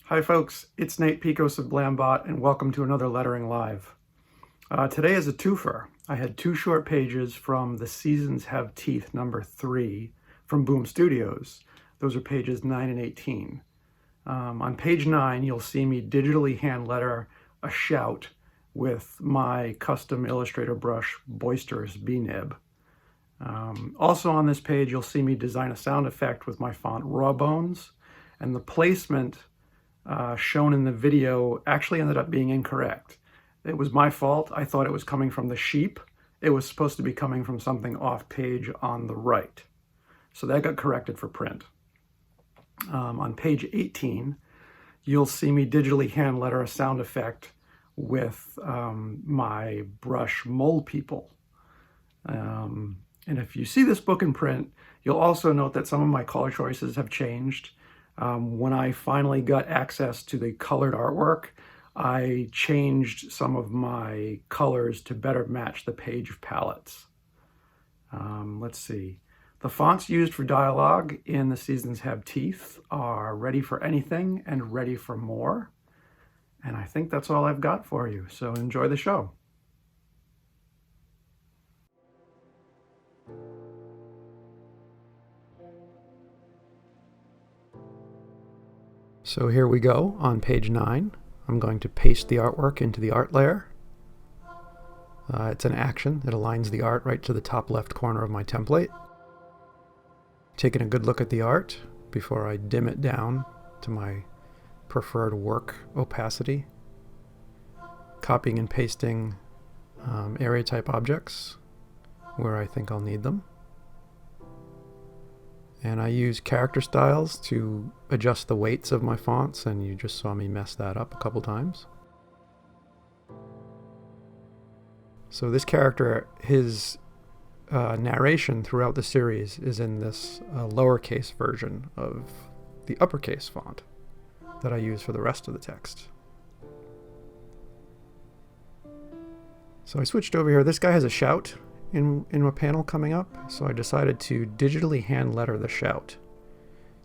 Hi folks, it's Nate Piekos of Blambot and welcome to another Lettering Live. Today is a twofer. I had two short pages from The Seasons Have Teeth #3 from Boom Studios. Those are pages 9 and 18. On page 9 you'll see me digitally hand letter a shout with my custom Illustrator brush Boisterous B-Nib. Also on this page you'll see me design a sound effect with my font Rawbones, and the placement shown in the video actually ended up being incorrect. It was my fault. I thought it was coming from the sheep. It was supposed to be coming from something off page on the right. So that got corrected for print. On page 18, you'll see me digitally hand letter a sound effect with my brush Mole People. And if you see this book in print, you'll also note that some of my color choices have changed. When I finally got access to the colored artwork, I changed some of my colors to better match the page palettes. Let's see. The fonts used for dialogue in The Seasons Have Teeth are Ready for Anything and Ready for More. And I think that's all I've got for you, so enjoy the show. So here we go on page 9. I'm going to paste the artwork into the art layer. It's an action. It aligns the art right to the top left corner of my template. Taking a good look at the art before I dim it down to my preferred work opacity. Copying and pasting area type objects where I think I'll need them. And I use character styles to adjust the weights of my fonts, and you just saw me mess that up a couple times. So this character, his narration throughout the series is in this lowercase version of the uppercase font that I use for the rest of the text. So I switched over here. This guy has a shout in a panel coming up, so I decided to digitally hand letter the shout.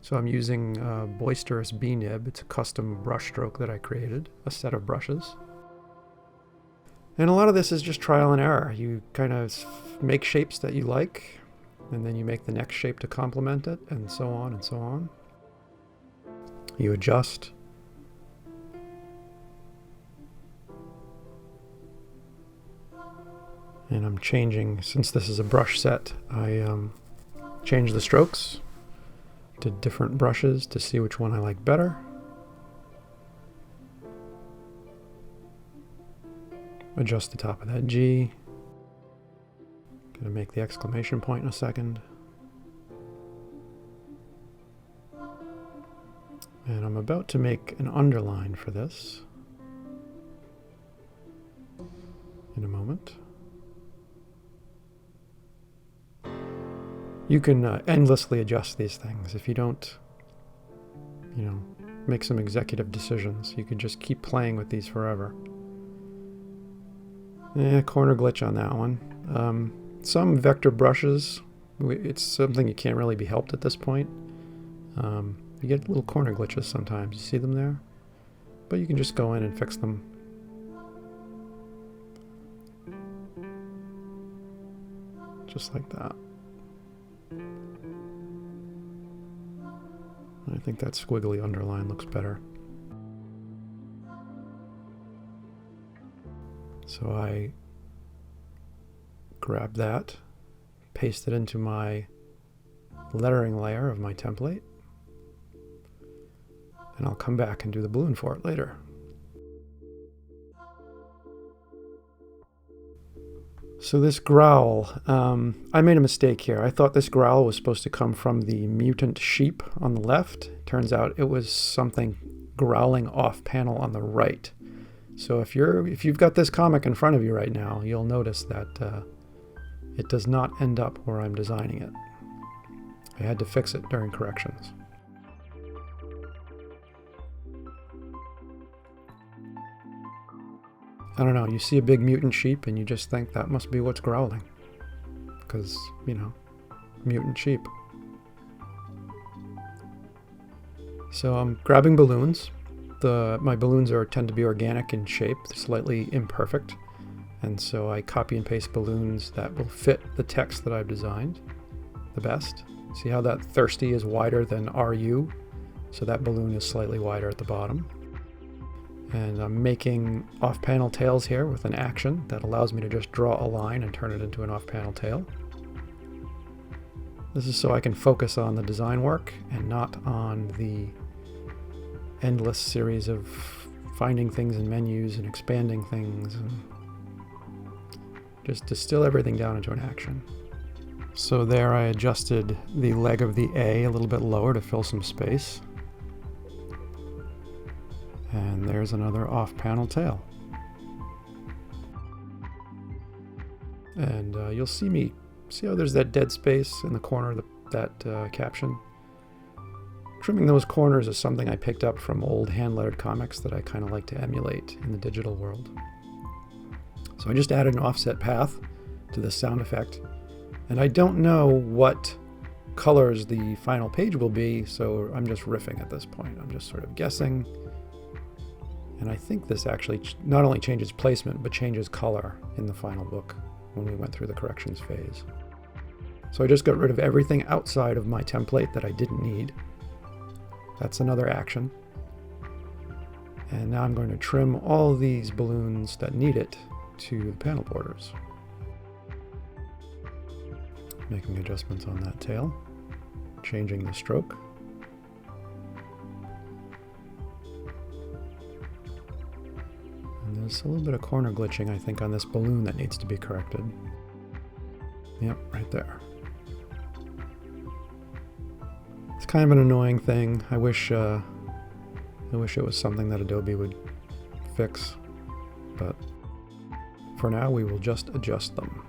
So I'm using Boisterous B-Nib. It's a custom brush stroke that I created, a set of brushes. And a lot of this is just trial and error. You kind of make shapes that you like, and then you make the next shape to complement it, and so on and so on. You adjust. And I'm changing, since this is a brush set, I change the strokes to different brushes to see which one I like better. Adjust the top of that G. Gonna make the exclamation point in a second. And I'm about to make an underline for this in a moment. You can endlessly adjust these things. If you don't, make some executive decisions, you could just keep playing with these forever. Corner glitch on that one. Some vector brushes, it's something you can't really be helped at this point. You get little corner glitches sometimes. You see them there? But you can just go in and fix them. Just like that. I think that squiggly underline looks better. So I grab that, paste it into my lettering layer of my template, and I'll come back and do the balloon for it later. So this growl, I made a mistake here. I thought this growl was supposed to come from the mutant sheep on the left. Turns out it was something growling off panel on the right. So if you've got this comic in front of you right now, you'll notice that it does not end up where I'm designing it. I had to fix it during corrections. I don't know, you see a big mutant sheep and you just think that must be what's growling. Because, mutant sheep. So I'm grabbing balloons, my balloons tend to be organic in shape, they're slightly imperfect, and so I copy and paste balloons that will fit the text that I've designed the best. See how that thirsty is wider than RU? So that balloon is slightly wider at the bottom. And I'm making off-panel tails here with an action that allows me to just draw a line and turn it into an off-panel tail. This is so I can focus on the design work and not on the endless series of finding things in menus and expanding things, and just distill everything down into an action. So there I adjusted the leg of the A little bit lower to fill some space. And there's another off-panel tail. And you'll see how there's that dead space in the corner of that caption? Trimming those corners is something I picked up from old hand-lettered comics that I kind of like to emulate in the digital world. So I just added an offset path to this sound effect. And I don't know what colors the final page will be, so I'm just riffing at this point. I'm just sort of guessing. And I think this actually not only changes placement, but changes color in the final book when we went through the corrections phase. So I just got rid of everything outside of my template that I didn't need. That's another action. And now I'm going to trim all these balloons that need it to the panel borders. Making adjustments on that tail, changing the stroke. And there's a little bit of corner glitching, I think, on this balloon that needs to be corrected. Yep, right there. It's kind of an annoying thing. I wish it was something that Adobe would fix, but for now we will just adjust them.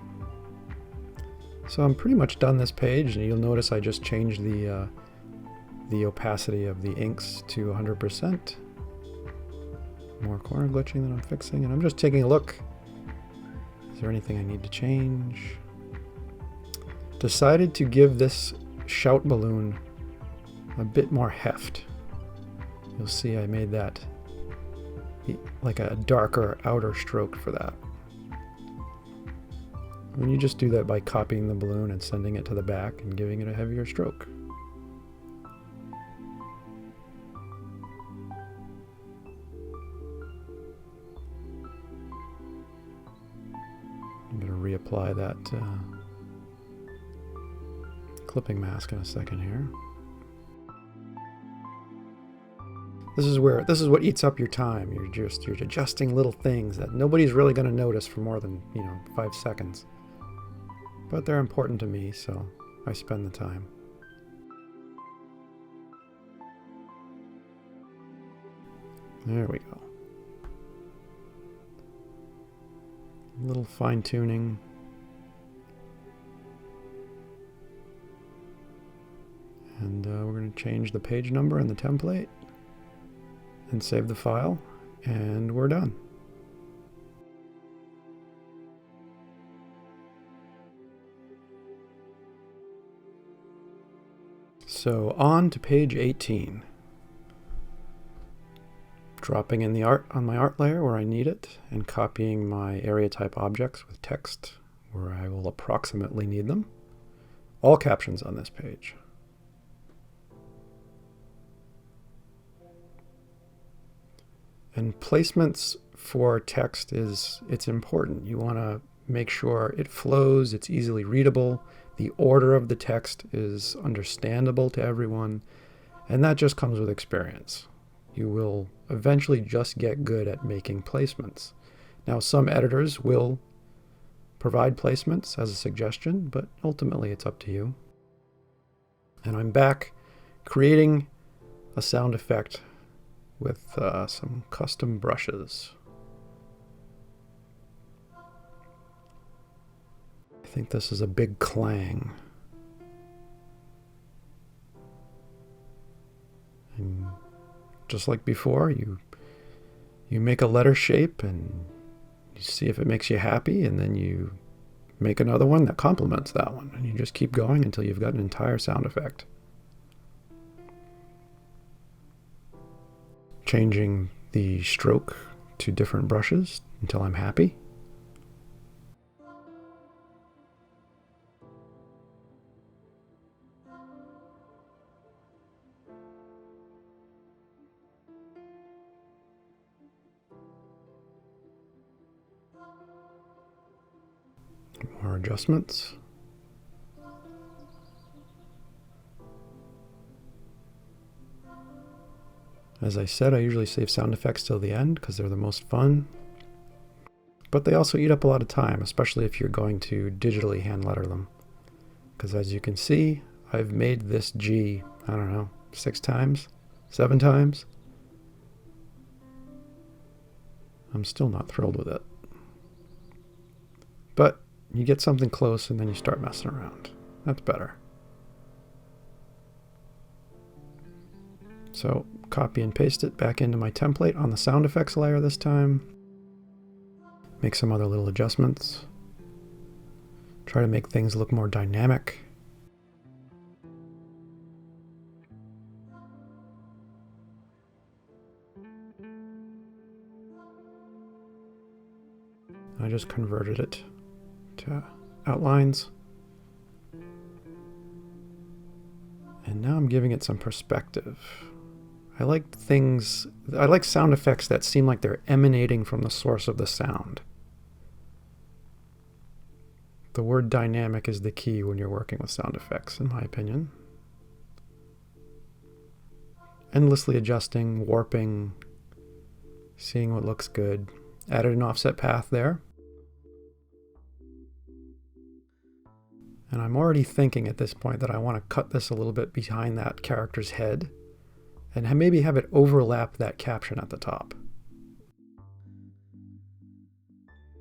So I'm pretty much done this page, and you'll notice I just changed the opacity of the inks to 100%. More corner glitching that I'm fixing, and I'm just taking a look. Is there anything I need to change? Decided to give this shout balloon a bit more heft. You'll see I made that like a darker outer stroke for that. And you just do that by copying the balloon and sending it to the back and giving it a heavier stroke. I'm going to reapply that clipping mask in a second here. This is what eats up your time. You're adjusting little things that nobody's really going to notice for more than 5 seconds. But they're important to me, so I spend the time. There we go. A little fine-tuning. And we're going to change the page number in the template and save the file, and we're done. So on to page 18. Dropping in the art on my art layer where I need it, and copying my area type objects with text where I will approximately need them. All captions on this page. And placements for text it's important. You want to make sure it flows, it's easily readable, the order of the text is understandable to everyone, and that just comes with experience. You will eventually just get good at making placements. Now, some editors will provide placements as a suggestion, but ultimately it's up to you. And I'm back creating a sound effect with some custom brushes. I think this is a big clang. And just like before, you make a letter shape and you see if it makes you happy, and then you make another one that complements that one, and you just keep going until you've got an entire sound effect. changing the stroke to different brushes until I'm happy. More adjustments. As I said, I usually save sound effects till the end because they're the most fun. But they also eat up a lot of time, especially if you're going to digitally hand letter them. Because as you can see, I've made this G, I don't know, 6 times, 7 times. I'm still not thrilled with it. But you get something close and then you start messing around. That's better. So copy and paste it back into my template on the sound effects layer this time. Make some other little adjustments. Try to make things look more dynamic. I just converted it to outlines. And now I'm giving it some perspective. I like sound effects that seem like they're emanating from the source of the sound. The word dynamic is the key when you're working with sound effects, in my opinion. Endlessly adjusting, warping, seeing what looks good. Added an offset path there. And I'm already thinking at this point that I want to cut this a little bit behind that character's head and maybe have it overlap that caption at the top.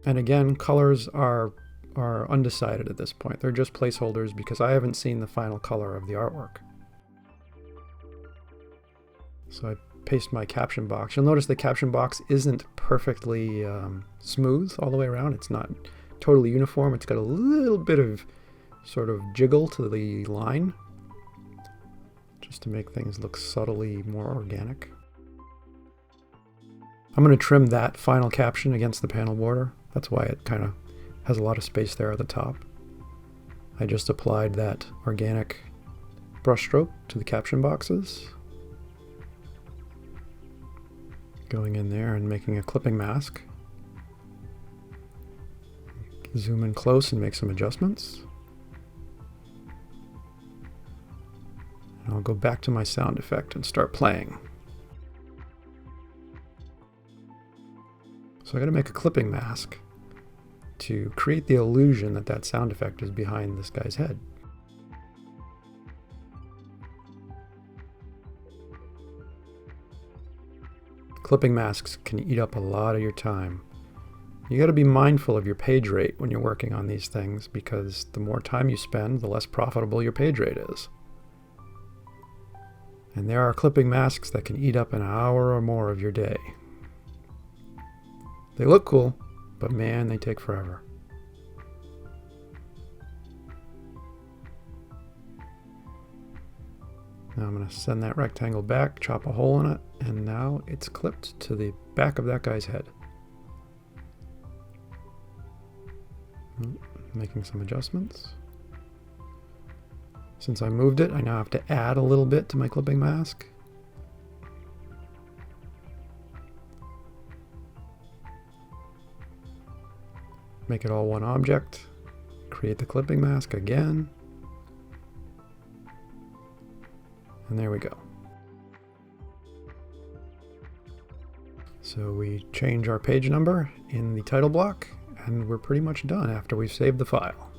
And again, colors are undecided at this point. They're just placeholders because I haven't seen the final color of the artwork. So I paste my caption box. You'll notice the caption box isn't perfectly smooth all the way around. It's not totally uniform. It's got a little bit of sort of jiggle to the line, just to make things look subtly more organic. I'm going to trim that final caption against the panel border. That's why it kind of has a lot of space there at the top. I just applied that organic brushstroke to the caption boxes. Going in there and making a clipping mask. Zoom in close and make some adjustments. And I'll go back to my sound effect and start playing. So I got to make a clipping mask to create the illusion that that sound effect is behind this guy's head. Clipping masks can eat up a lot of your time. You got to be mindful of your page rate when you're working on these things, because the more time you spend, the less profitable your page rate is. And there are clipping masks that can eat up an hour or more of your day. They look cool, but man, they take forever. Now I'm going to send that rectangle back, chop a hole in it, and now it's clipped to the back of that guy's head. Making some adjustments. Since I moved it, I now have to add a little bit to my clipping mask. Make it all one object. Create the clipping mask again. And there we go. So we change our page number in the title block, and we're pretty much done after we've saved the file.